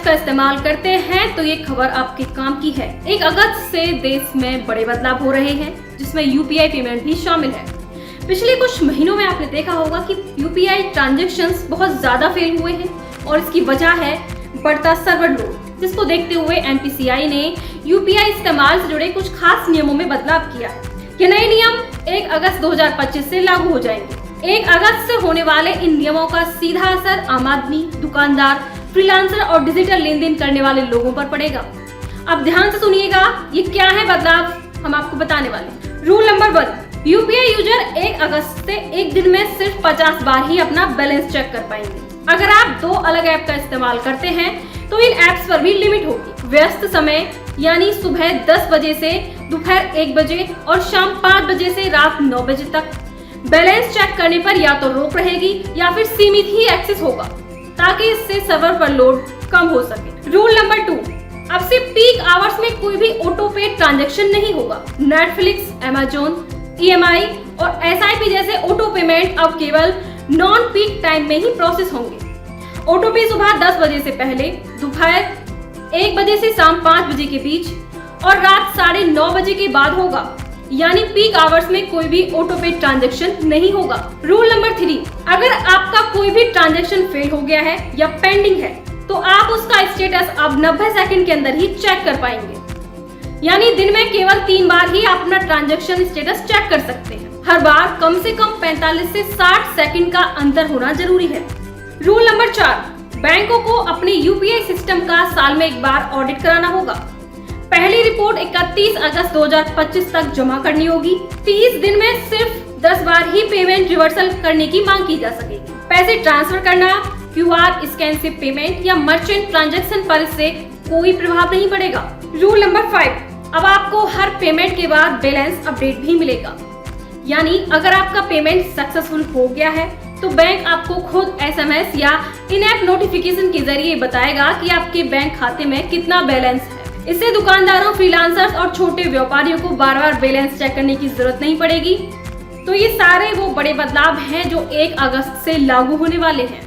का इस्तेमाल करते हैं तो ये खबर आपके काम की है। 1 अगस्त से देश में बड़े बदलाव हो रहे हैं, जिसमें यूपीआई पेमेंट भी शामिल है। पिछले कुछ महीनों में आपने देखा होगा कि यूपीआई ट्रांजैक्शंस बहुत ज्यादा फेल हुए हैं और इसकी वजह है बढ़ता सर्वर लोड, जिसको देखते हुए एनपीसीआई ने यूपीआई इस्तेमाल से जुड़े कुछ खास नियमों में बदलाव किया है। ये नए नियम 1 अगस्त 2025 से लागू हो जाएंगे। 1 अगस्त से होने वाले इन नियमों का सीधा असर आम आदमी, दुकानदार, फ्रीलांसर और डिजिटल लेन देन करने वाले लोगों पर पड़ेगा। अब ध्यान से सुनिएगा, ये क्या है बदलाव, हम आपको बताने वाले। रूल नंबर 1, यूपीआई यूजर 1 अगस्त से एक दिन में सिर्फ 50 बार ही अपना बैलेंस चेक कर पाएंगे। अगर आप 2 अलग ऐप का इस्तेमाल करते हैं तो इन ऐप्स पर भी लिमिट होगी। व्यस्त समय यानी सुबह 10 बजे से दोपहर 1 बजे और शाम 5 बजे से रात 9 बजे तक बैलेंस चेक करने पर या तो रोक रहेगी या फिर सीमित ही एक्सेस होगा, ताकि इससे सर्वर पर लोड कम हो सके। रूल नंबर 2, अब से पीक आवर्स में कोई भी ऑटो पे ट्रांजैक्शन नहीं होगा। नेटफ्लिक्स, अमेजोन, EMI और SIP जैसे ऑटो पेमेंट अब केवल नॉन पीक टाइम में ही प्रोसेस होंगे। ऑटो पे सुबह 10 बजे से पहले, दोपहर 1 बजे से शाम 5 बजे के बीच और रात 9:30 बजे के बाद होगा, यानी पीक आवर्स में कोई भी ऑटो पे ट्रांजैक्शन नहीं होगा। रूल नंबर 3, अगर आपका कोई भी ट्रांजैक्शन फेल हो गया है या पेंडिंग है तो आप उसका स्टेटस अब 90 सेकंड के अंदर ही चेक कर पाएंगे, यानी दिन में केवल 3 बार ही आप अपना ट्रांजैक्शन स्टेटस चेक कर सकते हैं। हर बार कम से कम 45 से 60 सेकंड का अंतर होना जरूरी है। रूल नंबर 4, बैंकों को अपने यूपीआई सिस्टम का साल में एक बार ऑडिट कराना होगा। पहली रिपोर्ट 31 अगस्त 2025 तक जमा करनी होगी। 30 दिन में सिर्फ 10 बार ही पेमेंट रिवर्सल करने की मांग की जा सकेगी। पैसे ट्रांसफर करना, QR स्कैन से पेमेंट या मर्चेंट ट्रांजैक्शन पर इससे कोई प्रभाव नहीं पड़ेगा। रूल नंबर 5, अब आपको हर पेमेंट के बाद बैलेंस अपडेट भी मिलेगा, यानी अगर आपका पेमेंट सक्सेसफुल हो गया है तो बैंक आपको खुद SMS या इन ऐप नोटिफिकेशन के जरिए बताएगा कि आपके बैंक खाते में कितना बैलेंस है। इससे दुकानदारों, फ्रीलांसर्स और छोटे व्यापारियों को बार बार बैलेंस चेक करने की जरूरत नहीं पड़ेगी। तो ये सारे वो बड़े बदलाव हैं जो 1 अगस्त से लागू होने वाले हैं।